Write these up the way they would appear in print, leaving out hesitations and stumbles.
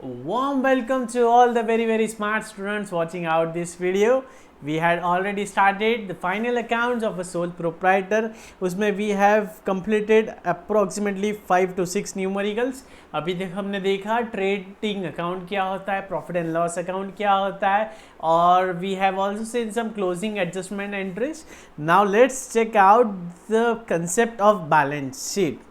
Warm welcome to all the very smart students watching out this video. We had already started the final accounts of a sole proprietor. उसमें we have completed approximately 5 to 6 numericals. अभी तक हमने देखा trading account क्या होता है, profit and loss account क्या होता है, और we have also seen some closing adjustment entries. Now let's check out the concept of balance sheet.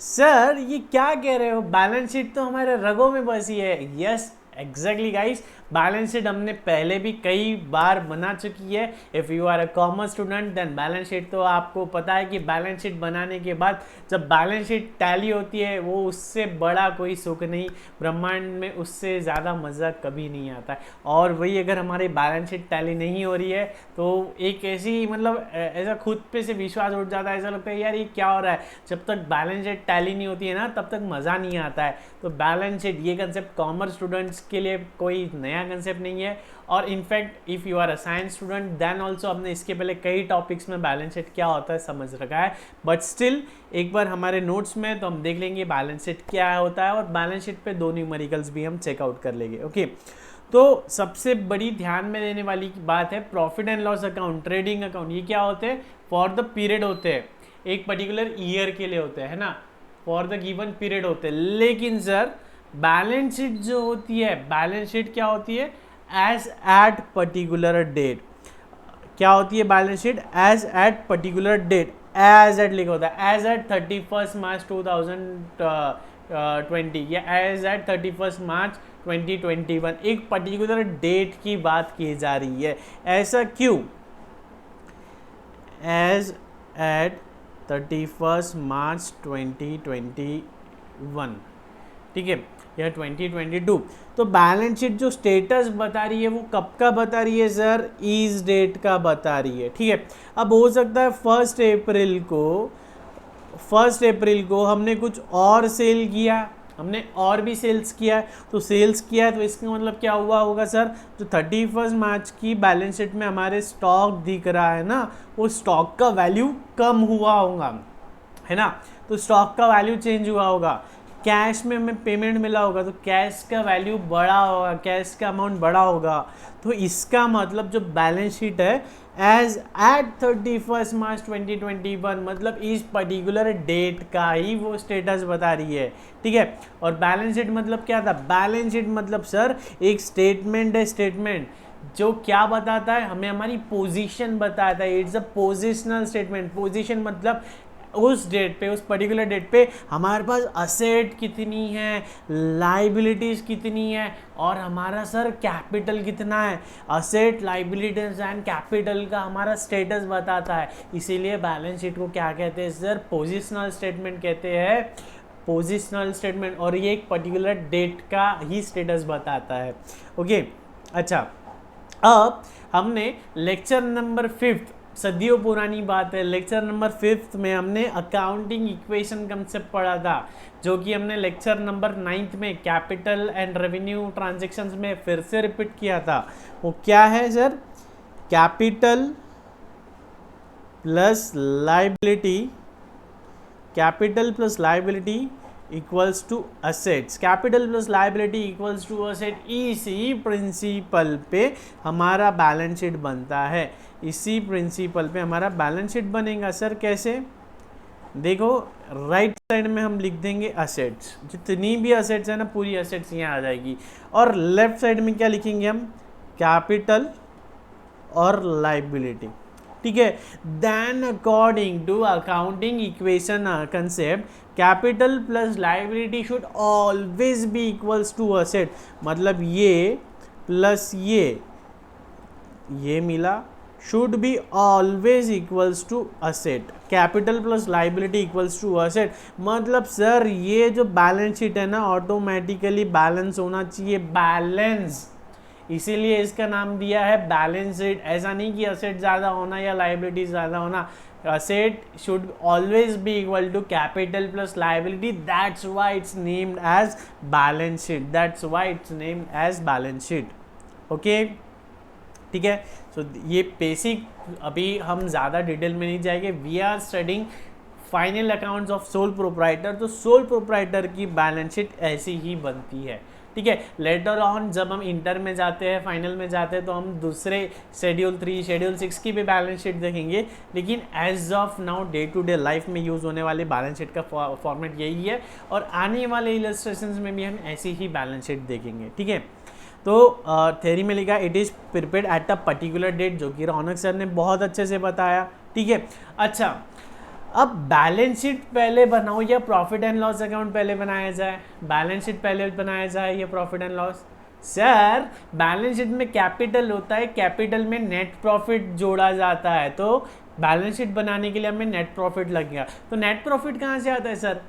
Sir ये क्या कह रहे हो, बैलेंस शीट तो हमारे रगों में बसी है. Yes exactly guys, balance sheet हमने पहले भी कई बार बना चुकी है. If you are a commerce student then balance sheet तो आपको पता है कि बैलेंस शीट बनाने के बाद जब बैलेंस शीट टैली होती है वो उससे बड़ा कोई सुख नहीं, ब्रह्मांड में उससे ज़्यादा मज़ा कभी नहीं आता है. और वही अगर हमारी बैलेंस शीट टैली नहीं हो रही है तो एक ऐसी मतलब ऐसा खुद पे से विश्वास उठ जाता है, ऐसा लगता है यार ये क्या हो रहा है. जब तक बैलेंस शीट टैली नहीं होती है ना तब तक मज़ा नहीं आता है. तो बैलेंस शीट ये कंसेप्ट कॉमर्स स्टूडेंट्स के लिए कोई नया कंसेप्ट नहीं है. और in fact if you are a science student then also हमने इसके पहले कई टॉपिक्स में बैलेंस शीट क्या होता है समझ रखा है. बट स्टिल एक बार हमारे नोट्स में तो हम देख लेंगे बैलेंस शीट क्या होता है, और बैलेंस शीट पे 2 न्यूमेरिकल्स भी हम चेकआउट कर लेंगे. ओके तो सबसे बड़ी ध्यान में देने वाली बात है profit and loss account, trading account. ये क्या होते हैं? फॉर द पीरियड होते हैं, एक पर्टिकुलर ईयर के लिए होते हैं, है ना, फॉर द गिवन पीरियड होते हैं. लेकिन सर बैलेंस शीट जो होती है, बैलेंस शीट क्या होती है? As at particular date. क्या होती है balance sheet? As at particular date. As at लिखा होता है, एज एट 31 मार्च 2020 या एज एट 31 मार्च 2021. एक पर्टिकुलर डेट की बात की जा रही है. ऐसा क्यों? एज एट 31 मार्च 2021, ठीक है, या 2022. तो बैलेंस शीट जो स्टेटस बता रही है वो कब का बता रही है सर? इस डेट का बता रही है, ठीक है. अब हो सकता है 1 अप्रैल को हमने कुछ और सेल किया, हमने और भी सेल्स किया है. तो सेल्स किया है तो इसका मतलब क्या हुआ होगा सर? जो 31 मार्च की बैलेंस शीट में हमारे स्टॉक दिख रहा है ना, वो स्टॉक का वैल्यू कम हुआ होगा, है ना. तो स्टॉक का वैल्यू चेंज हुआ होगा, कैश में हमें पेमेंट मिला होगा तो कैश का वैल्यू बढ़ा होगा, कैश का अमाउंट बढ़ा होगा. तो इसका मतलब जो बैलेंस शीट है एज एट 31 मार्च 2021 मतलब इस पर्टिकुलर डेट का ही वो स्टेटस बता रही है, ठीक है. और बैलेंस शीट मतलब क्या था? बैलेंस शीट मतलब सर एक स्टेटमेंट है, स्टेटमेंट जो क्या बताता है? हमें हमारी पोजीशन बताता है. It's a positional statement. Position मतलब उस डेट पे, उस पर्टिकुलर डेट पे हमारे पास असेट कितनी है, लाइबिलिटीज़ कितनी है, और हमारा सर कैपिटल कितना है. असेट, लाइबिलिटीज़ एंड कैपिटल का हमारा स्टेटस बताता है. इसीलिए बैलेंस शीट को क्या कहते हैं सर? पोजिशनल स्टेटमेंट कहते हैं, पोजिशनल स्टेटमेंट. और ये एक पर्टिकुलर डेट का ही स्टेटस बताता है. ओके अच्छा, अब हमने लेक्चर नंबर 5, सदियों पुरानी बात है, लेक्चर नंबर 5 में हमने अकाउंटिंग इक्वेशन कंसेप्ट पढ़ा था, जो कि हमने लेक्चर नंबर 9 में कैपिटल एंड रेवेन्यू ट्रांजैक्शंस में फिर से रिपीट किया था. वो क्या है sir? Capital plus liability, capital plus liability equals to assets. Capital plus liability equals to asset. इसी प्रिंसिपल पे हमारा बैलेंस शीट बनता है. इसी प्रिंसिपल पे हमारा बैलेंस शीट बनेगा. सर कैसे? देखो राइट साइड में हम लिख देंगे असेट्स, जितनी भी असेट्स है ना पूरी असेट्स यहाँ आ जाएगी. और लेफ्ट साइड में क्या लिखेंगे हम? कैपिटल और लाइबिलिटी, ठीक है. Then according to accounting equation concept, capital plus liability should always be equals to asset. मतलब ये प्लस ये मिला, should be always equals to asset. Capital plus liability equals to asset मतलब सर ये जो बैलेंस शीट है ना automatically balance होना चाहिए, बैलेंस. इसीलिए इसका नाम दिया है बैलेंस शीट. ऐसा नहीं कि असेट ज़्यादा होना या लाइबिलिटी ज़्यादा होना. Asset should always be equal to capital plus liability. That's why it's named as balance sheet. That's why it's named as balance sheet. Okay ठीक है. सो ये बेसिक, अभी हम ज़्यादा डिटेल में नहीं जाएंगे. We are studying final accounts of sole proprietor. तो सोल प्रोप्राइटर की बैलेंस शीट ऐसी ही बनती है. ठीक है। लेटर ऑन जब हम इंटर में जाते हैं, फाइनल में जाते हैं, तो हम दूसरे शेड्यूल 3 शेड्यूल 6 की भी बैलेंस शीट देखेंगे, लेकिन as of now day to day life में यूज़ होने वाली बैलेंस शीट का फॉर्मेट यही है, और आने वाले इलस्ट्रेशंस में भी हम ऐसी ही बैलेंस शीट देखेंगे, ठीक है। तो थ्योरी में लिखा it is prepared at a particular date, जो कि रौनक सर ने बहुत अच्छे से बताया, ठीक है। अच्छा, अब बैलेंस शीट पहले बनाओ या प्रॉफिट एंड लॉस अकाउंट पहले बनाया जाए? बैलेंस शीट पहले बनाया जाए या profit and loss? Sir balance sheet में कैपिटल होता है, कैपिटल में नेट प्रॉफिट जोड़ा जाता है, तो बैलेंस शीट बनाने के लिए हमें नेट प्रॉफिट लगेगा। तो नेट प्रॉफिट कहाँ से आता है sir?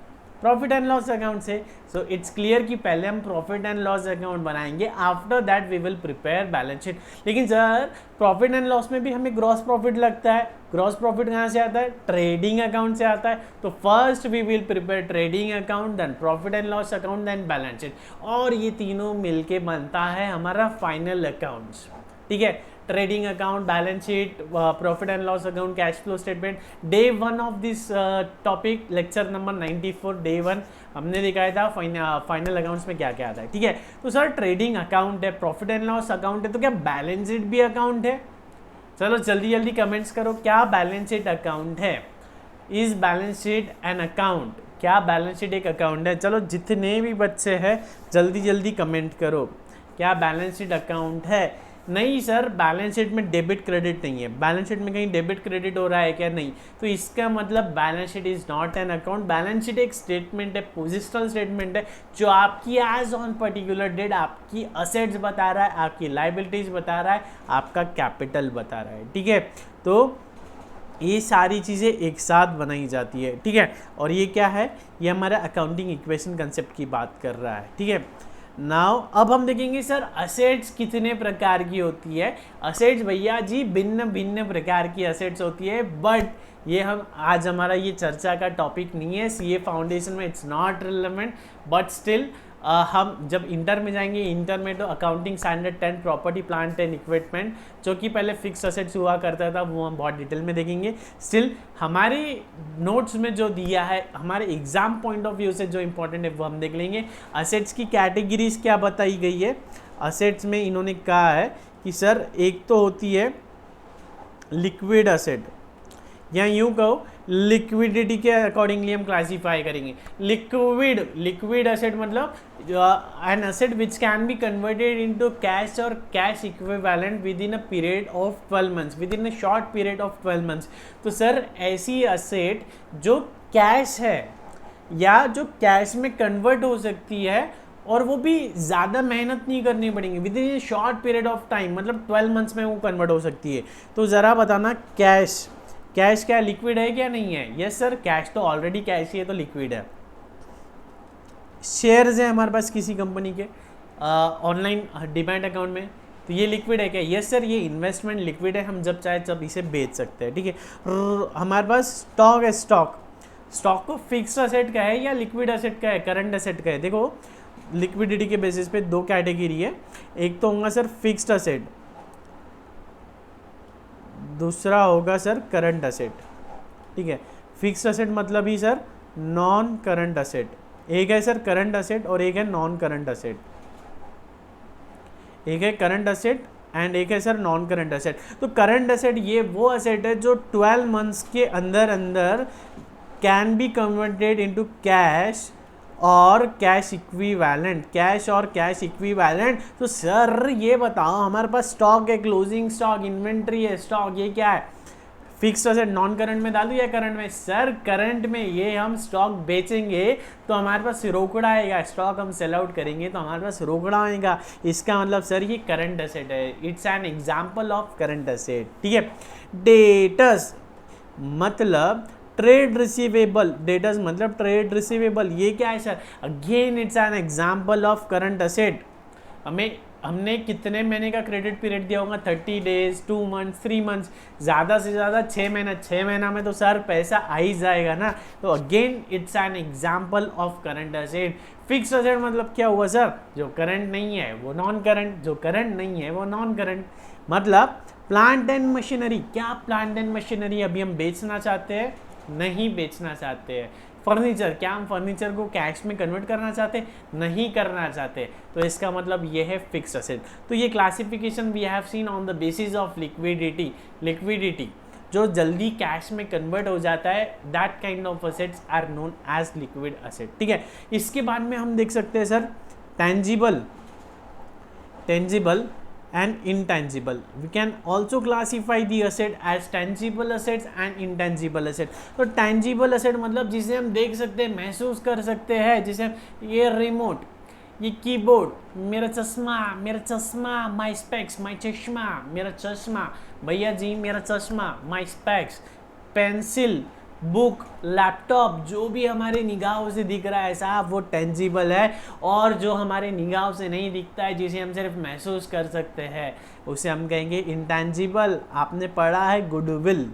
Profit and loss account से। सो इट्स क्लियर कि पहले हम प्रॉफिट एंड लॉस अकाउंट बनाएंगे, after that we will prepare balance sheet. लेकिन सर प्रॉफिट एंड लॉस में भी हमें ग्रॉस प्रॉफिट लगता है, ग्रॉस प्रॉफिट कहाँ से आता है? ट्रेडिंग अकाउंट से आता है। तो first we will prepare trading account, then profit and loss account, then balance sheet, और ये तीनों मिलके बनता है हमारा फाइनल अकाउंट्स, ठीक है। Trading account, balance sheet, profit and loss account, cash flow statement. Day 1 of this topic, lecture number 94, day 1 हमने दिखाया था फाइनल अकाउंट्स में क्या क्या आता है, ठीक है। तो सर ट्रेडिंग अकाउंट है, प्रॉफिट एंड लॉस अकाउंट है, तो क्या बैलेंस शीट भी अकाउंट है? चलो जल्दी जल्दी कमेंट्स करो, क्या बैलेंस शीट अकाउंट है? Is balance sheet an account? क्या बैलेंस शीट एक अकाउंट है? चलो जितने भी बच्चे हैं जल्दी जल्दी कमेंट करो, क्या बैलेंस शीट अकाउंट है? नहीं सर, बैलेंस शीट में डेबिट क्रेडिट नहीं है। बैलेंस शीट में कहीं डेबिट क्रेडिट हो रहा है क्या? नहीं। तो इसका मतलब balance sheet is not an account. Balance sheet एक स्टेटमेंट है, पोजिशनल स्टेटमेंट है, जो आपकी एज ऑन पर्टिकुलर डेट आपकी असेट्स बता रहा है, आपकी लाइबिलिटीज बता रहा है, आपका कैपिटल बता रहा है, ठीक है। तो ये सारी चीज़ें एक साथ बनाई जाती है, ठीक है। और ये क्या है? ये हमारा अकाउंटिंग इक्वेशन कंसेप्ट की बात कर रहा है, ठीक है। नाउ अब हम देखेंगे सर असेट्स कितने प्रकार की होती है। असेट्स भैया जी भिन्न भिन्न प्रकार की असेट्स होती है, बट ये हम आज हमारा ये चर्चा का टॉपिक नहीं है। सीए फाउंडेशन में it's not relevant, but still हम जब इंटर में जाएंगे, इंटर में तो accounting standard 10 property plant and equipment, जो कि पहले फिक्स असेट्स हुआ करता था, वो हम बहुत डिटेल में देखेंगे। स्टिल हमारे नोट्स में जो दिया है, हमारे एग्जाम पॉइंट ऑफ व्यू से जो इंपॉर्टेंट है वो हम देख लेंगे। असेट्स की कैटेगरीज क्या बताई गई है? असेट्स में इन्होंने कहा है कि सर एक तो होती है लिक्विड असेट, या यूँ कहो लिक्विडिटी के अकॉर्डिंगली हम क्लासीफाई करेंगे। लिक्विड असेट मतलब an asset which can be converted into cash और cash equivalent within a period of 12 months, within a short period of 12 months. तो सर ऐसी असेट जो कैश है या जो कैश में कन्वर्ट हो सकती है, और वो भी ज़्यादा मेहनत नहीं करनी पड़ेगी, with in short period of time, मतलब 12 मंथ्स में वो कन्वर्ट हो सकती है। तो ज़रा बताना कैश क्या लिक्विड है क्या नहीं है? यस सर, कैश तो ऑलरेडी कैश ही है, तो लिक्विड है। शेयर्स है हमारे पास किसी कंपनी के ऑनलाइन डिमैट अकाउंट में, तो ये लिक्विड है क्या? यस सर, ये इन्वेस्टमेंट लिक्विड है, हम जब चाहे तब इसे बेच सकते हैं, ठीक है। हमारे पास स्टॉक है, स्टॉक को फिक्स्ड असेट का है या लिक्विड असेट का है, करंट असेट का है? देखो लिक्विडिटी के बेसिस पे दो कैटेगरी है, एक तो होगा सर फिक्स्ड असेट, दूसरा होगा सर करंट असेट, ठीक है। फिक्स्ड असेट मतलब ही सर नॉन करंट असेट, एक है सर करंट असेट और एक है नॉन करंट असेट, एक है करंट असेट एंड एक है सर नॉन करंट असेट। तो करंट असेट ये वो असेट है जो 12 मंथ्स के अंदर अंदर can be converted into cash और कैश इक्विवेलेंट, कैश और कैश इक्विवेलेंट। तो सर ये बताओ, हमारे पास स्टॉक है, क्लोजिंग स्टॉक, इन्वेंट्री है, स्टॉक, ये क्या है? Fixed asset. नॉन करंट में डालूं या करंट में? सर करंट में ये हम स्टॉक बेचेंगे तो हमारे पास रोकड़ा आएगा, स्टॉक हम सेल आउट करेंगे तो हमारे पास रोकड़ा आएगा, इसका मतलब सर ये करंट असेट है, it's an example of current asset, ठीक है। डेटर्स मतलब ट्रेड रिसीवेबल, डेटर्स मतलब ट्रेड रिसीवेबल, ये क्या है sir? Again it's an example of current asset. हमने कितने महीने का क्रेडिट पीरियड दिया होगा? 30 डेज, 2 मंथ्स, 3 मंथ्स, ज़्यादा से ज़्यादा 6 महीना। 6 महीना में तो सर पैसा आ ही जाएगा ना, तो again it's an example of current asset. Fixed asset मतलब क्या हुआ सर? जो करंट नहीं है वो नॉन करंट, जो करंट नहीं है वो नॉन करंट। मतलब प्लांट एंड मशीनरी, क्या प्लांट एंड मशीनरी अभी हम बेचना चाहते हैं? नहीं बेचना चाहते हैं। फर्नीचर, क्या हम फर्नीचर को कैश में कन्वर्ट करना चाहते, नहीं करना चाहते, तो इसका मतलब ये है फिक्स असेट। तो ये classification we have seen on the basis of liquidity जो जल्दी कैश में कन्वर्ट हो जाता है, that kind of assets are known as liquid asset. ठीक है, इसके बाद में हम देख सकते हैं sir tangible and intangible. We can also classify the asset as tangible assets and intangible asset. तो tangible asset मतलब जिसे हम देख सकते हैं, महसूस कर सकते हैं, जिसे ये रिमोट, ये कीबोर्ड, मेरा चश्मा, माई स्पेक्स, माई चश्मा, मेरा चश्मा, भैया जी मेरा चश्मा, माई स्पेक्स, पेंसिल, बुक, लैपटॉप, जो भी हमारे निगाहों से दिख रहा है साहब वो टेंजिबल है, और जो हमारे निगाहों से नहीं दिखता है, जिसे हम सिर्फ महसूस कर सकते हैं, उसे हम कहेंगे इंटेंजिबल। आपने पढ़ा है गुडविल।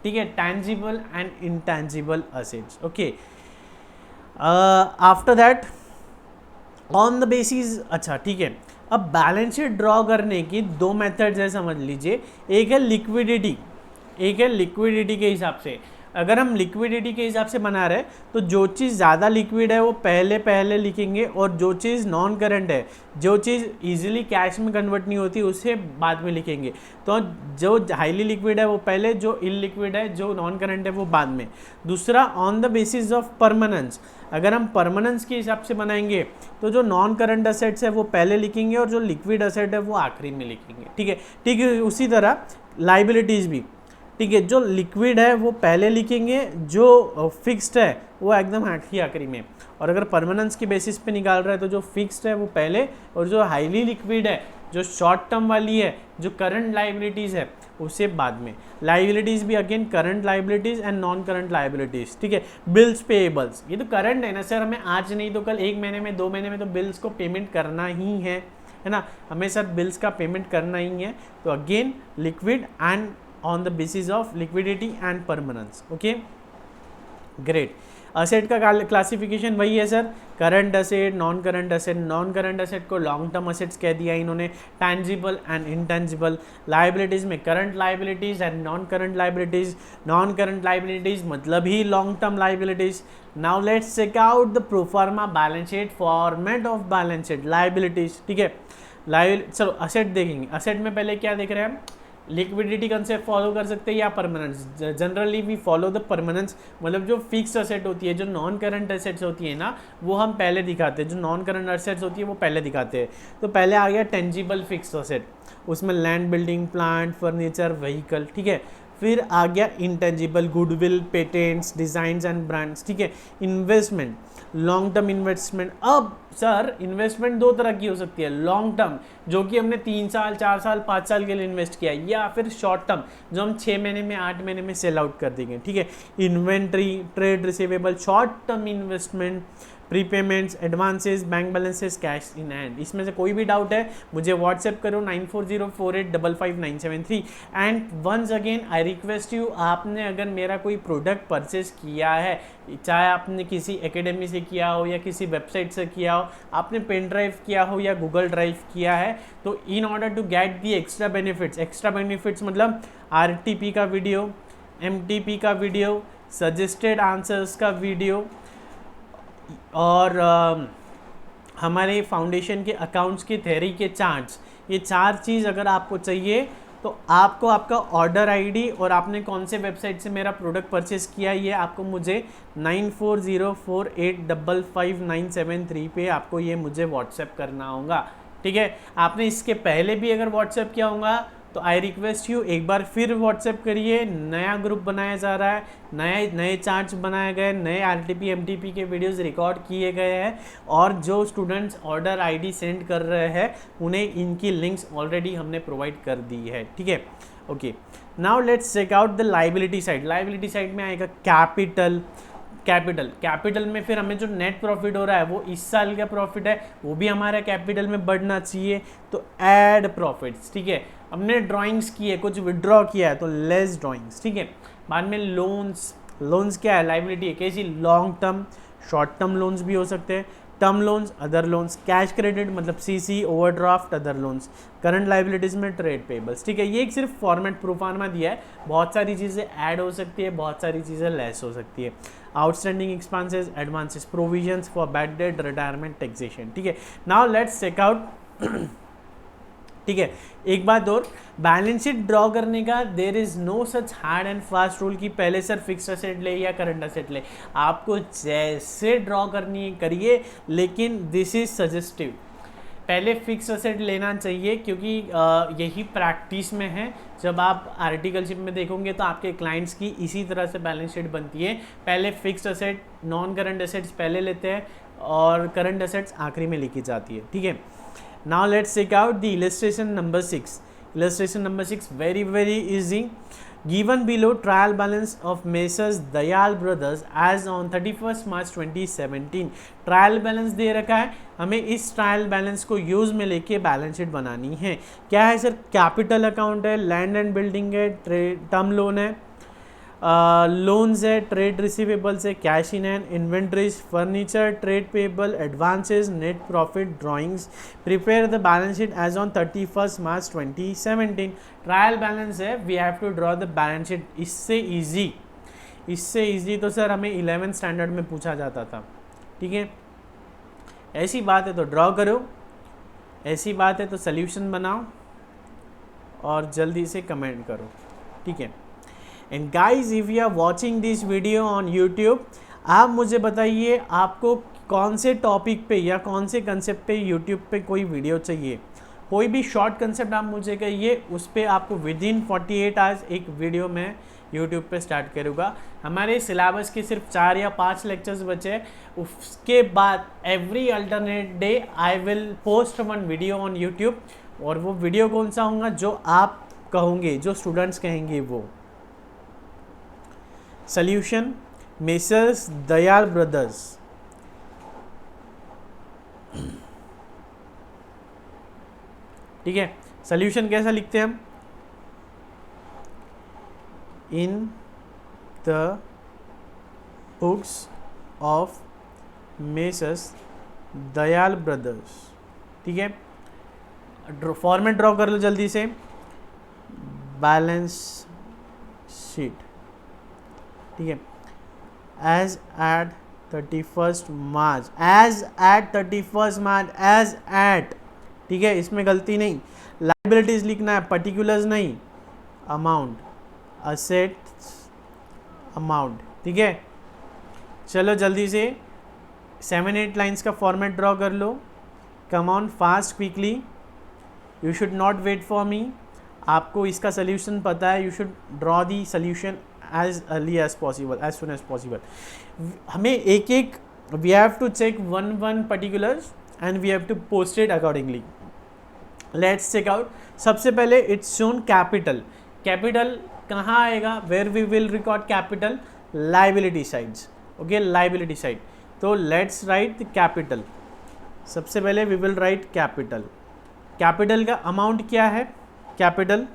ठीक है, tangible and intangible assets. Okay, after that on the basis, अच्छा ठीक है, अब बैलेंस शीट ड्रॉ करने की दो मेथड्स है, समझ लीजिए। एक है लिक्विडिटी, के हिसाब से। अगर हम लिक्विडिटी के हिसाब से बना रहे तो जो चीज़ ज़्यादा लिक्विड है वो पहले लिखेंगे, और जो चीज़ नॉन करंट है, जो चीज़ इजीली कैश में कन्वर्ट नहीं होती, उसे बाद में लिखेंगे। तो जो हाईली लिक्विड है वो पहले, जो इलिक्विड है, जो नॉन करंट है वो बाद में। दूसरा on the basis of permanence, अगर हम परमानेंस के हिसाब से बनाएंगे तो जो नॉन करंट असेट्स है वो पहले लिखेंगे, और जो लिक्विड असेट है वो आखिरी में लिखेंगे। ठीक है, उसी तरह लाइबिलिटीज़ भी। ठीक है, जो लिक्विड है वो पहले लिखेंगे, जो फिक्स्ड है वो एकदम आखिरी में। और अगर परमानेंस की बेसिस पे निकाल रहा है तो जो फिक्स्ड है वो पहले, और जो हाईली लिक्विड है, जो शॉर्ट टर्म वाली है, जो करंट लाइबिलिटीज़ है, उसे बाद में। लाइबिलिटीज़ भी again current liabilities and non current liabilities. ठीक है, बिल्स पेएबल्स, ये तो करंट है ना सर, हमें आज नहीं तो कल, 1 महीने में, 2 महीने में तो बिल्स को पेमेंट करना ही है ना, हमें सर बिल्स का पेमेंट करना ही है। तो again liquid and on the basis of liquidity and permanence. Okay, great. Asset का क्लासिफिकेशन वही है sir, current asset, non current asset. Non current asset को लॉन्ग टर्म असेट्स कह दिया इन्होंने, टैंजिबल एंड इनटैंजिबल। लाइबिलिटीज में current liabilities and non current liabilities. Non current liabilities मतलब ही long term liabilities. Now let's check out the proforma balance sheet format of balance sheet liabilities. ठीक है, चलो asset देखेंगे। असेट में पहले क्या देख रहे हैं हम, लिक्विडिटी कंसेप्ट फॉलो कर सकते हैं या permanence. Generally we follow the permanence, मतलब जो फिक्स असेट होती है, जो नॉन करंट असेट्स होती है ना, वो हम पहले दिखाते हैं, जो नॉन करंट असेट्स होती है वो पहले दिखाते हैं। तो पहले आ गया टेंजिबल फिक्स असेट, उसमें land, building, plant, furniture, vehicle. ठीक है, फिर आ गया intangible, goodwill, patents, designs and brands. ठीक है, इन्वेस्टमेंट, लॉन्ग टर्म इन्वेस्टमेंट। अब सर इन्वेस्टमेंट दो तरह की हो सकती है, लॉन्ग टर्म जो कि हमने 3 साल, 4 साल, 5 साल के लिए इन्वेस्ट किया, या फिर शॉर्ट टर्म जो हम 6 महीने में, 8 महीने में सेल आउट कर देंगे। ठीक है, inventory, trade receivable, short term investment, prepayments, advances, bank balances, cash in hand. इसमें से कोई भी डाउट है मुझे व्हाट्सएप करो 9404855973। And once again I request you, आपने अगर मेरा कोई प्रोडक्ट परचेज किया है, चाहे आपने किसी एकेडमी से किया हो या किसी वेबसाइट से किया हो, आपने पेन ड्राइव किया हो या गूगल ड्राइव किया है, तो in order to get the extra benefits मतलब RTP का वीडियो, MTP का वीडियो, सजेस्टेड आंसर्स का वीडियो, और हमारे फाउंडेशन के अकाउंट्स की थ्योरी के चार्ट्स, ये 4 चीज़ अगर आपको चाहिए तो आपको आपका ऑर्डर आईडी और आपने कौन से वेबसाइट से मेरा प्रोडक्ट परचेस किया, ये आपको मुझे 9404855973 पे आपको ये मुझे व्हाट्सएप करना होगा। ठीक है, आपने इसके पहले भी अगर व्हाट्सएप किया होगा तो आई रिक्वेस्ट यू एक बार फिर व्हाट्सएप करिए। नया ग्रुप बनाया जा रहा है, नए चार्ट्स बनाए गए, नए RTP MTP के वीडियोस रिकॉर्ड किए गए हैं, और जो स्टूडेंट्स ऑर्डर आईडी सेंड कर रहे हैं उन्हें इनकी लिंक्स ऑलरेडी हमने प्रोवाइड कर दी है। ठीक है, okay, now let's check out the liability side. Liability side में आएगा कैपिटल में फिर हमें जो नेट प्रॉफिट हो रहा है वो इस साल का प्रॉफिट है, वो भी हमारा कैपिटल में बढ़ना चाहिए, तो ऐड प्रॉफिट्स। ठीक है, हमने ड्राइंग्स की है, कुछ विड्रॉ किया है तो लेस ड्राइंग्स। ठीक है, बाद में लोन्स क्या है, लाइबिलिटी है, कैसी, long term, short term loans भी हो सकते हैं, term loans, other loans, cash credit मतलब CC, overdraft, other loans, current liabilities में ट्रेड पेबल्स। ठीक है, ये एक सिर्फ फॉर्मेट प्रोफार्मा दिया है, बहुत सारी चीज़ें ऐड हो सकती है, बहुत सारी चीज़ें लेस हो सकती है। Outstanding expenses, advances, provisions for bad debt, retirement, taxation. ठीक है, नाउ लेट्स चेक आउट। ठीक है, एक बात और, बैलेंस शीट ड्रॉ करने का there is no such hard and fast rule कि पहले सर फिक्स असेट ले या करंट असेट ले, आपको जैसे ड्रॉ करनी है करिए, लेकिन दिस इज सजेस्टिव। पहले फिक्स असेट लेना चाहिए क्योंकि यही प्रैक्टिस में है। जब आप आर्टिकलशिप में देखोगे तो आपके क्लाइंट्स की इसी तरह से बैलेंस शीट बनती है, पहले fix asset, non current assets पहले लेते हैं और करंट असेट्स आखिरी में लिखी जाती है। ठीक है, now let's check out the illustration number 6. Illustration number 6 very easy. Given below trial balance of Messrs Dayal Brothers as on 31st March 2017. Trial balance दे रखा है, हमें इस ट्रायल बैलेंस को यूज में लेके बैलेंस शीट बनानी है। क्या है सर? कैपिटल अकाउंट है, लैंड एंड बिल्डिंग है, टर्म लोन है, लोन्स है, ट्रेड रिसीवेबल्स है, cash in hand, inventories, furniture, trade payable, advances, net profit, drawings. Prepare the balance sheet as on 31st March 2017। Trial balance है, we have to draw the balance sheet. इससे easy तो sir हमें 11th standard में पूछा जाता था। ठीक है, ऐसी बात है तो ड्रॉ करो, ऐसी बात है तो सल्यूशन बनाओ और जल्दी से कमेंट करो। ठीक है, and guys if you are watching this video on YouTube, आप मुझे बताइए आपको कौन से टॉपिक पे या कौन से कंसेप्ट पे यूट्यूब पे कोई वीडियो चाहिए। कोई भी शॉर्ट कंसेप्ट आप मुझे कहिए, उस पर आपको विदिन 48 आवर्स एक वीडियो मैं यूट्यूब पे स्टार्ट करूँगा। हमारे सिलेबस के सिर्फ 4 या 5 लेक्चर्स बचे, उसके बाद every alternate day I will post one video on YouTube. और वो वीडियो कौन सा होगा? जो आप कहोगे, जो स्टूडेंट्स कहेंगे वो। Solution messrs Dayal brothers. ठीक है, सॉल्यूशन कैसा लिखते हैं हम? In the books of messrs Dayal brothers. ठीक है, फॉर्मेट ड्रॉ कर लो जल्दी से। बैलेंस शीट, ठीक है, as at 31st March, as at 31st March, as at. ठीक है, इसमें गलती नहीं, लाइबिलिटीज लिखना है, पर्टिकुलर्स नहीं। Amount, assets, amount. ठीक है, चलो जल्दी से 7-8 लाइन्स का फॉर्मेट ड्रॉ कर लो। Come on fast, quickly, you should not wait for me. आपको इसका सोल्यूशन पता है, you should draw the solution as early as possible, as soon as possible. हमें एक we have to check one particulars and we have to post it accordingly. Let's check out. सबसे पहले it's shown capital. Capital कहाँ आएगा? Where we will record capital? Liability sides. Okay, liability side. तो let's write the capital. सबसे पहले we will write capital. Capital का amount क्या है? Capital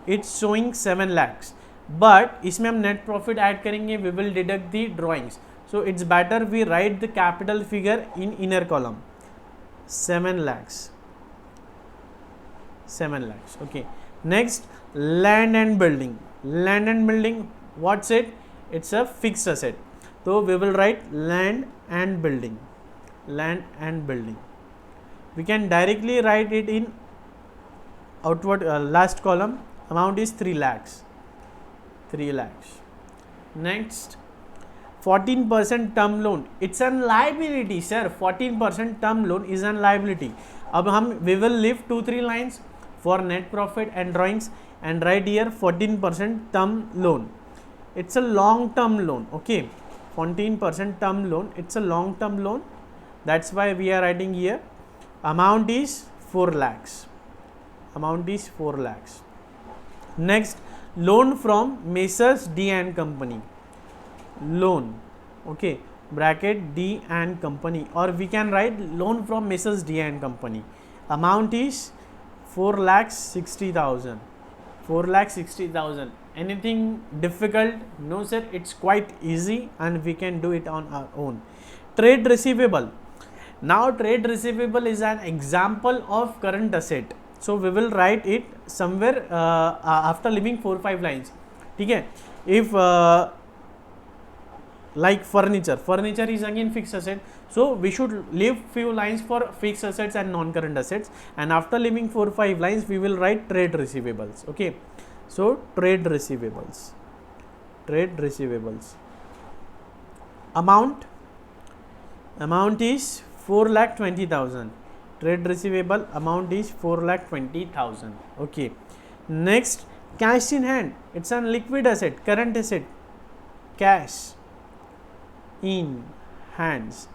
it's showing 7 lakhs. But इसमें हम नेट प्रॉफिट ऐड करेंगे, we will deduct the drawings, so it's better we write the capital figure in inner column. 7 lakhs, 7 lakhs। Okay, next land and building. Land and building what's it? It's a fixed asset, तो we will write land and building. Land and building we can directly write it in outward last column. Amount is 3 lakhs, 3 lakhs. Next, 14% term loan. It's an liability, sir. 14% term loan is an liability. अब हम we will leave 2-3 lines for net profit and drawings and write here 14% term loan. It's a long term loan. Okay, 14% term loan. It's a long term loan. That's why we are writing here. Amount is 4 lakhs. Amount is 4 lakhs. Next, loan from Messrs D and Company. Loan, okay, bracket D and Company, or we can write loan from Messrs D and Company. Amount is 4,60,000. 4,60,000. Anything difficult? No sir, it's quite easy and we can do it on our own. Trade receivable. Now trade receivable is an example of current asset. So we will write it somewhere after leaving 4-5 lines. Okay. If like furniture is again fixed asset, so we should leave few lines for fixed assets and non-current assets, and after leaving 4-5 lines we will write trade receivables. Okay, so trade receivables amount is 4,20,000. Trade receivable amount is 4,20,000. Okay, next, cash in hand, it's a liquid asset, current asset. Cash in hands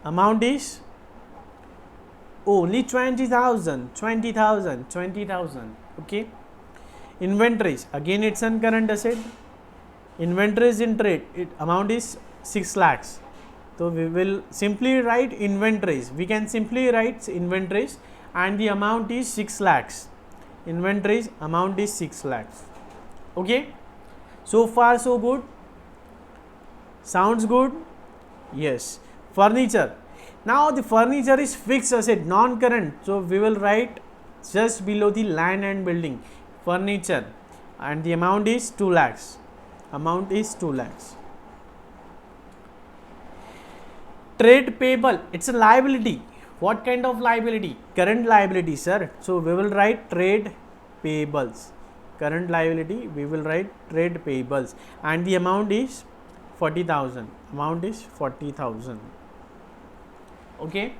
amount is only 20,000. Okay, inventories, again it's an current asset. Inventories in trade, amount is 6 lakhs. So we will simply write inventories. We can simply write inventories and the amount is 6 lakhs. Inventories amount is 6 lakhs. Okay, so far so good. Sounds good? Yes. Furniture. Now the furniture is fixed asset, non-current. So we will write just below the land and building, furniture, and the amount is 2 lakhs. Amount is 2 lakhs. Trade payable, it's a liability. What kind of liability? Current liability, sir. So we will write trade payables. Current liability, we will write trade payables, and the amount is 40,000. Amount is 40,000. Okay,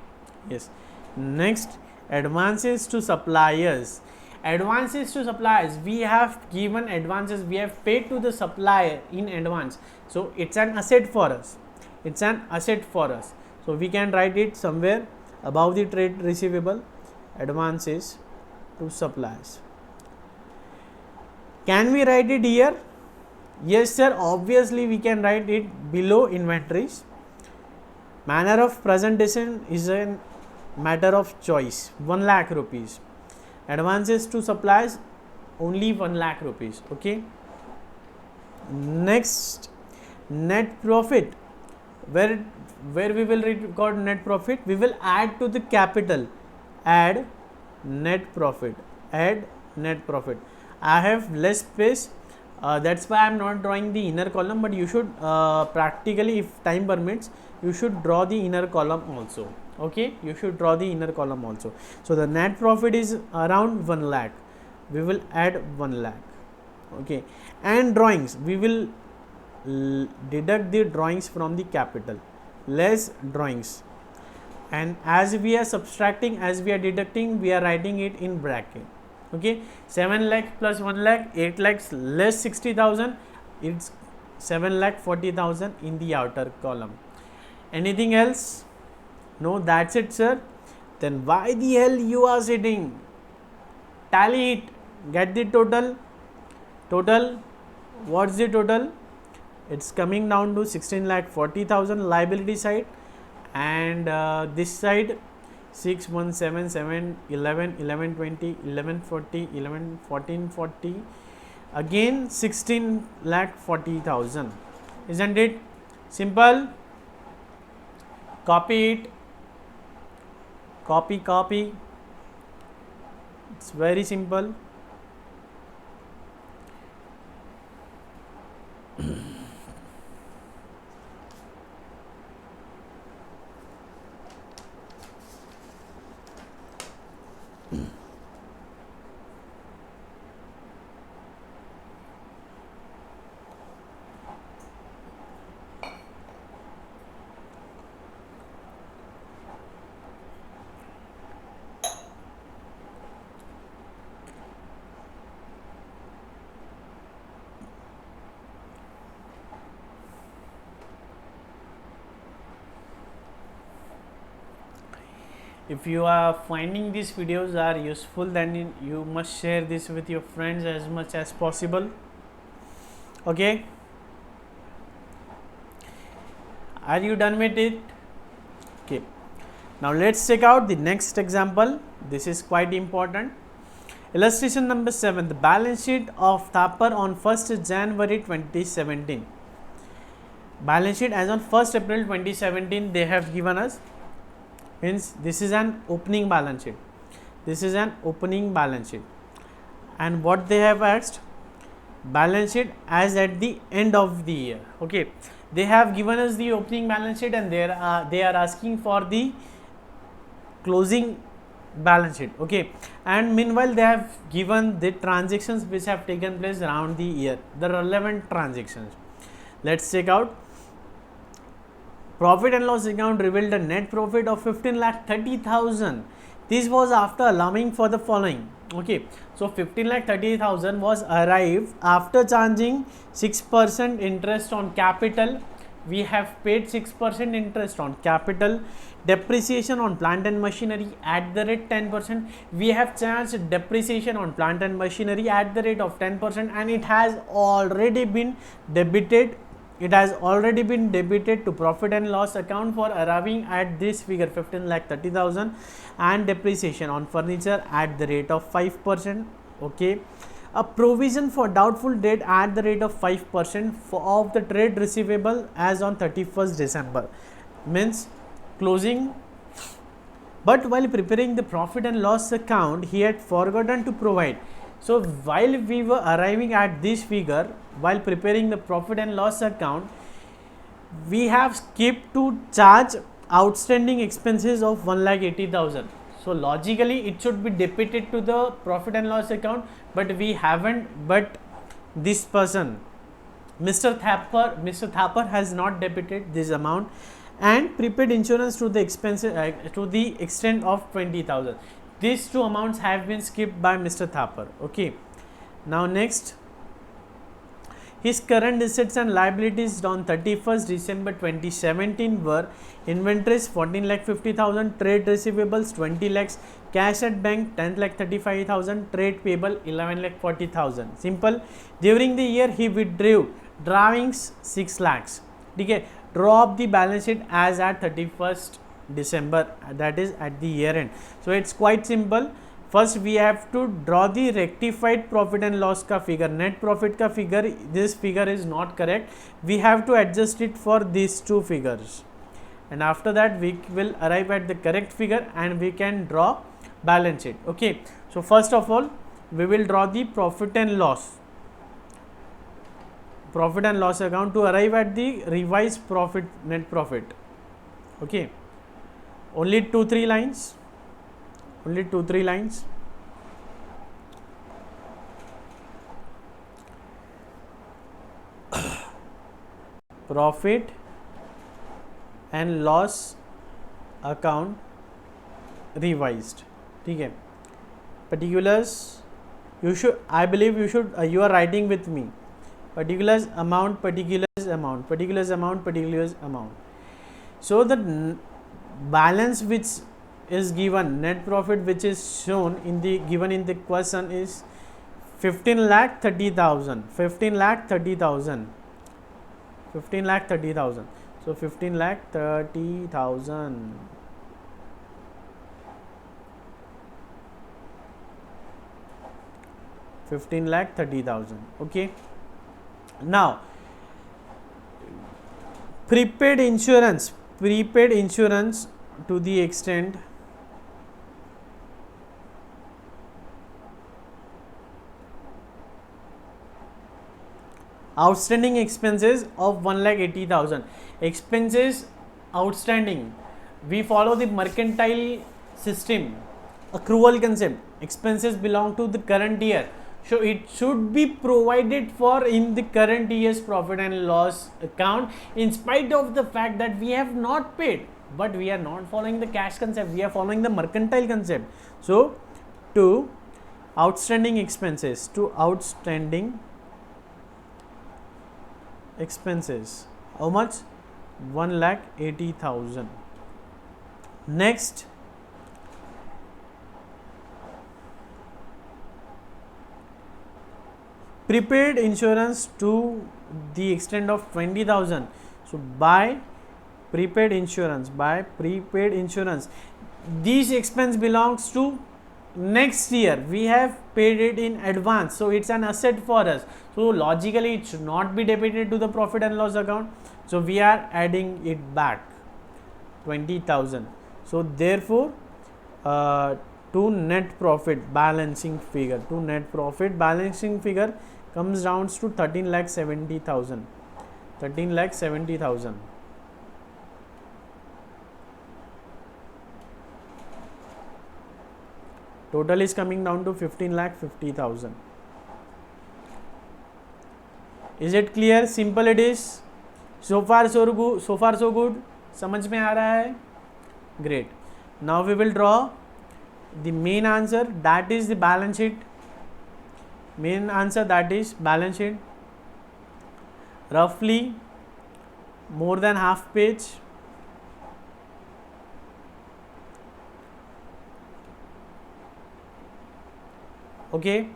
yes. Next, advances to suppliers. Advances to suppliers, we have given advances, we have paid to the supplier in advance, so it's an asset for us. So we can write it somewhere above the trade receivable, advances to suppliers. Can we write it here? Yes sir, obviously we can write it below inventories. Manner of presentation is a matter of choice. 1 lakh rupees. Advances to suppliers, only 1 lakh rupees. Okay. Next, net profit. Where we will record net profit, we will add to the capital. Add net profit. I have less space, that's why I am not drawing the inner column, but you should practically, if time permits, you should draw the inner column also. Okay, you should draw the inner column also. So the net profit is around 1 lakh. We will add 1 lakh. Okay, and drawings, we will deduct the drawings from the capital, less drawings, and as we are subtracting, as we are deducting, we are writing it in bracket. Okay, 7 lakh plus 1 lakh, 8 lakhs less 60,000, it's 7,40,000 in the outer column. Anything else? No, that's it sir. Then why the hell you are sitting? Tally it, get the total. What's the total? It's coming down to 16,40,000 liability side, and this side 6, 1, 7, 7, 11, 11, 20, 11, 40, 11, 14, 40, again 16,40,000. Isn't it simple? Copy it. Copy. It's very simple. If you are finding these videos are useful, then you must share this with your friends as much as possible. Okay, are you done with it? Okay, now let's check out the next example. This is quite important. Illustration number 7, the balance sheet of Thapar on 1st January 2017. Balance sheet as on 1st April 2017 they have given us. means this is an opening balance sheet. This is an opening balance sheet, and what they have asked, balance sheet as at the end of the year. Okay, they have given us the opening balance sheet, and they are asking for the closing balance sheet. Okay, and meanwhile they have given the transactions which have taken place around the year, the relevant transactions. Let's check out. Profit and loss account revealed a net profit of 15,30,000. This was after allowing for the following. Okay, so 15,30,000 was arrived after charging 6% interest on capital. We have paid 6% interest on capital, depreciation on plant and machinery at the rate 10%. We have charged depreciation on plant and machinery at the rate of 10%, and it has already been debited. It has already been debited to profit and loss account for arriving at this figure 15,30,000, and depreciation on furniture at the rate of 5%. Okay, a provision for doubtful debt at the rate of 5% of the trade receivable as on 31st December, means closing. But while preparing the profit and loss account, he had forgotten to provide. So while we were arriving at this figure, while preparing the profit and loss account, we have skipped to charge outstanding expenses of 1,80,000. So logically it should be debited to the profit and loss account, but we haven't. But this person, Mr. Thapar has not debited this amount, and prepaid insurance to the expenses to the extent of 20,000. These two amounts have been skipped by Mr. Thapar. Okay. Now next, his current assets and liabilities on 31st December 2017 were inventories 14,50,000, trade receivables 20 lakhs, cash at bank 10,35,000, trade payable 11,40,000. Simple. During the year he withdrew drawings 6 lakhs. Okay. Draw up the balance sheet as at 31st December, that is at the year end. So it's quite simple. First we have to draw the rectified profit and loss ka figure, net profit ka figure. This figure is not correct, we have to adjust it for these two figures, and after that we will arrive at the correct figure and we can draw balance sheet. Okay, so first of all we will draw the profit and loss account to arrive at the revised profit, net profit. Okay, only 2-3 lines. Profit and loss account revised. Okay, particulars, you should, I believe you should, you are writing with me. Particulars amount, particulars amount. So the balance which is given, net profit which is shown in the given in the question is 15,30,000. So 15,30,000. So 15,30,000. Okay. Now prepaid insurance to the extent outstanding expenses of 1,80,000. Expenses outstanding, we follow the mercantile system accrual concept. Expenses belong to the current year, so it should be provided for in the current year's profit and loss account, in spite of the fact that we have not paid. But we are not following the cash concept, we are following the mercantile concept. So to outstanding expenses, how much? 1,80,000. Next, prepaid insurance to the extent of 20,000. So by prepaid insurance, this expense belongs to next year, we have paid it in advance, so it's an asset for us. So logically it should not be debited to the profit and loss account, so we are adding it back 20,000. So therefore to net profit balancing figure, comes down to 13,70,000. 13,70,000. Total is coming down to 15,50,000. Is it clear? Simple it is. So far so good. समझ में आ रहा है? Great. Now we will draw the main answer, that is the balance sheet. Main answer, that is balance sheet. Roughly more than half page. Okay.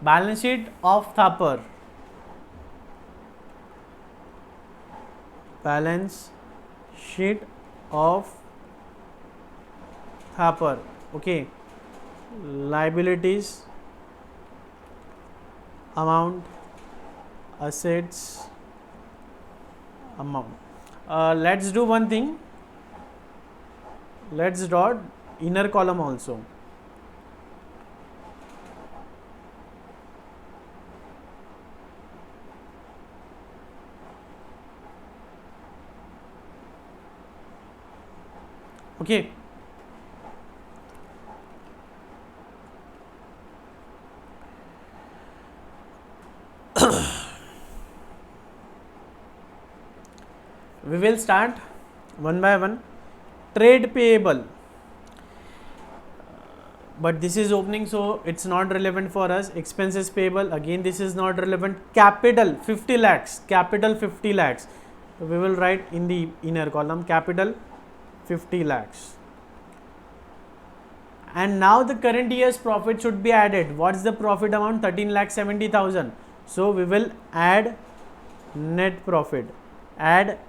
Balance sheet of Thapar. Balance sheet of Thapar. Okay. Liabilities, amount, assets, amount. Let's do one thing. Let's draw inner column also. Okay. We will start one by one. Trade payable, but this is opening, so it's not relevant for us. Expenses payable, again this is not relevant. Capital 50 lakhs, so we will write in the inner column capital 50 lakhs. And now the current year's profit should be added. What's the profit amount? 13,70,000. So we will add net profit. That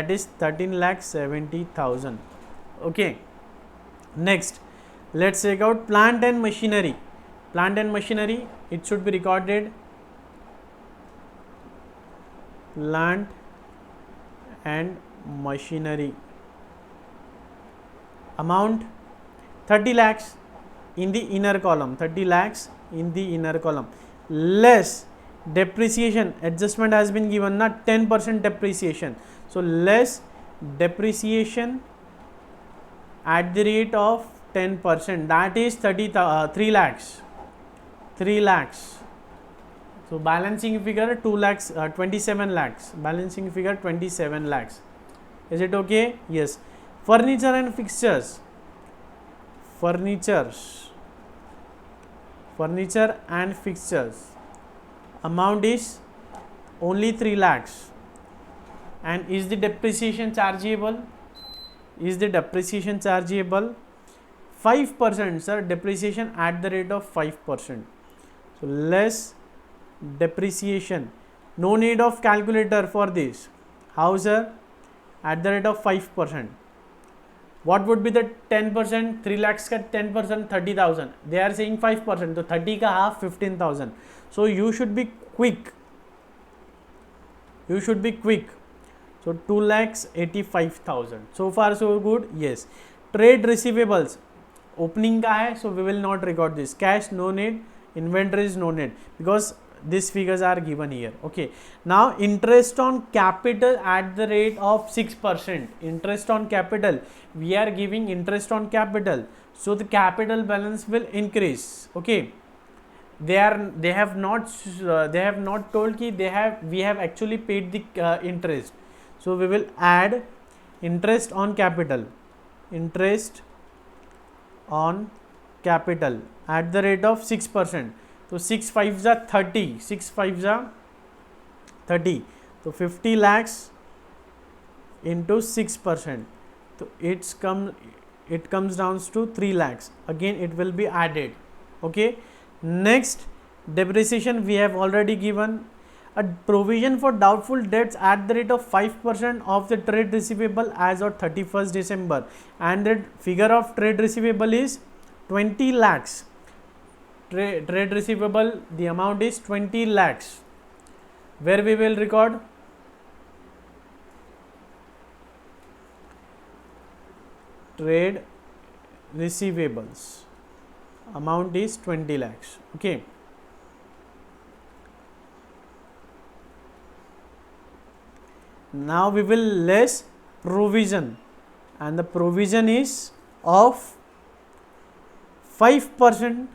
is 13,70,000. Okay. Next, let's take out plant and machinery. It should be recorded plant and machinery. Amount 30 lakhs in the inner column. Less depreciation, adjustment has been given, not 10% depreciation. So less depreciation at the rate of 10%, that is 3 lakhs. So balancing figure 27 lakhs. Is it okay? Yes. Furniture and fixtures. Amount is only 3 lakhs. And is the depreciation chargeable? 5%, sir. Depreciation at the rate of 5%. So less depreciation. No need of calculator for this. How, sir? At the rate of 5%. What would be the 10%? 3 lakhs ka 10%, 30,000. They are saying 5%. So 30 ka half, 15,000. So you should be quick. So 2,85,000. So far so good. Yes. Trade receivables. Opening ka hai, so we will not record this. Cash no need. Inventories no need, because these figures are given here. Okay. Now interest on capital at the rate of 6%. Interest on capital. We are giving interest on capital. So the capital balance will increase. Okay. They have not told ki we have actually paid the interest. So we will add interest on capital. At the rate of 6%. So 6 5s are 30. So 50 lakhs into 6%. So it comes down to 3 lakhs. Again it will be added. Okay. Next, depreciation we have already given. A provision for doubtful debts at the rate of 5% of the trade receivable as of 31st December. And the figure of trade receivable is 20 lakhs. Trade receivable, the amount is 20 lakhs. Where we will record? trade receivables amount is 20 lakhs. Okay, now we will less provision, and the provision is of 5%,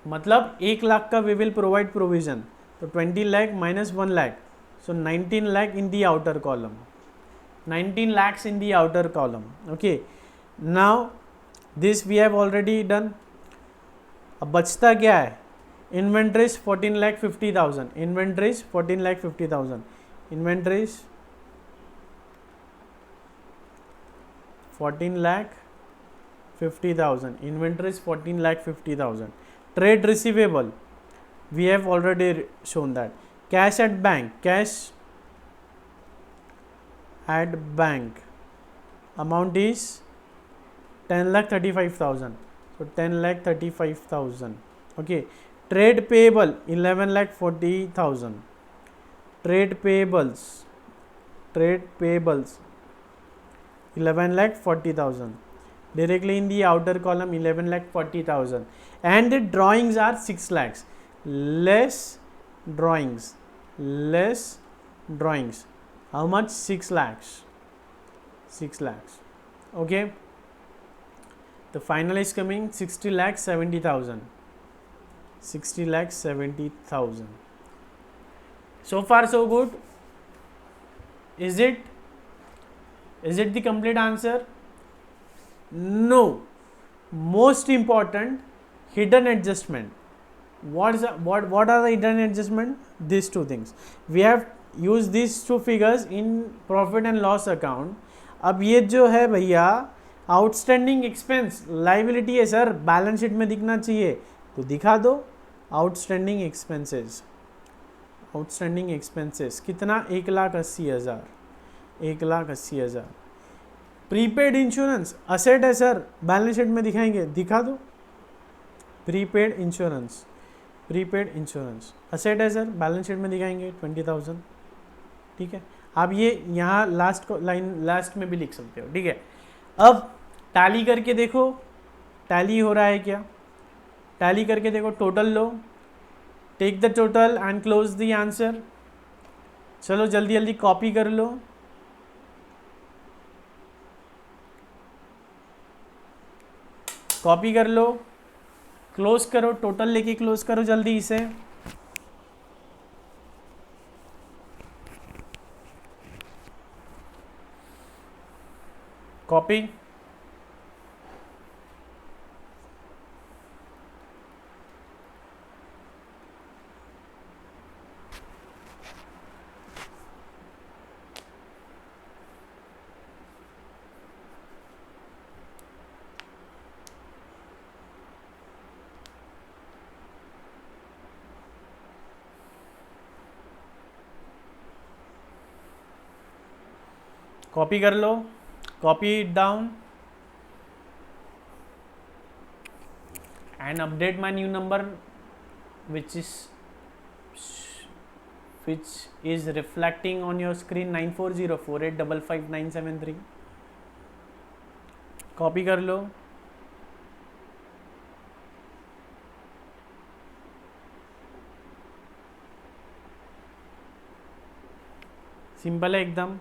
मतलब 1 लाख का we will provide provision, तो 20 lakh minus 1 lakh, so 19 lakh in the outer column, 19 lakhs in the outer column. Okay, now this we have already done. अब बचता क्या है? Inventories 14,50,000, inventories 14,50,000, inventories 14,50,000, inventories 14,50,000. Trade receivable, we have already shown that. Cash at bank, cash at bank amount is 10,35,000, so 10,35,000. Okay, trade payable 11,40,000, trade payables 11,40,000, directly in the outer column 11,40,000, and the drawings are 6 lakhs, less drawings, how much? 6 lakhs. Okay, the final is coming 60,70,000, 60,70,000. So far so good. Is it the complete answer? No. Most important, hidden adjustment. What are the hidden adjustment? These two things. We have used these two figures in profit and loss account. अब ये जो है भैया outstanding expense liability है sir, balance sheet में दिखना चाहिए, तो दिखा दो आउटस्टैंडिंग एक्सपेंसेस कितना? 1,80,000, 1,80,000. प्रीपेड इंश्योरेंस असेट है सर, बैलेंस शीट में दिखाएंगे, दिखा दो. प्रीपेड इंश्योरेंस असेट है सर, बैलेंस शीट में दिखाएंगे 20,000. ठीक है, आप ये यहाँ लास्ट में भी लिख सकते हो. ठीक है, अब टैली करके देखो, टैली हो रहा है क्या? टैली करके देखो, टोटल लो, take the total and close the answer. चलो जल्दी कॉपी कर लो. कॉपी कर लो, क्लोज करो, टोटल लेके क्लोज करो जल्दी इसे. कॉपी, कॉपी कर लो, copy it down and update my new number which is reflecting on your screen 9404855973. Copy कर लो. सिंपल है एकदम.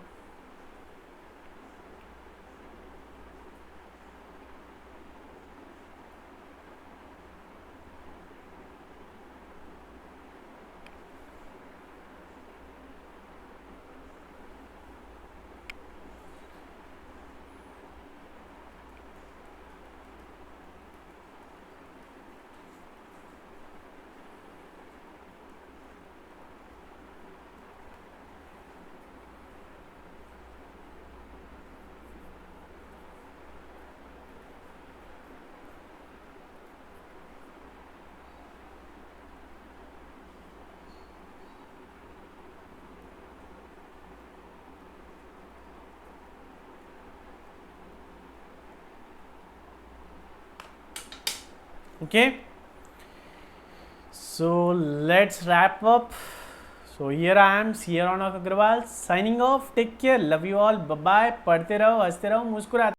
Okay, so let's wrap up. So here I am, Ronak Agarwal, signing off. Take care, love you all, bye bye. पढ़ते रहो, हंसते रहो, मुस्कुराते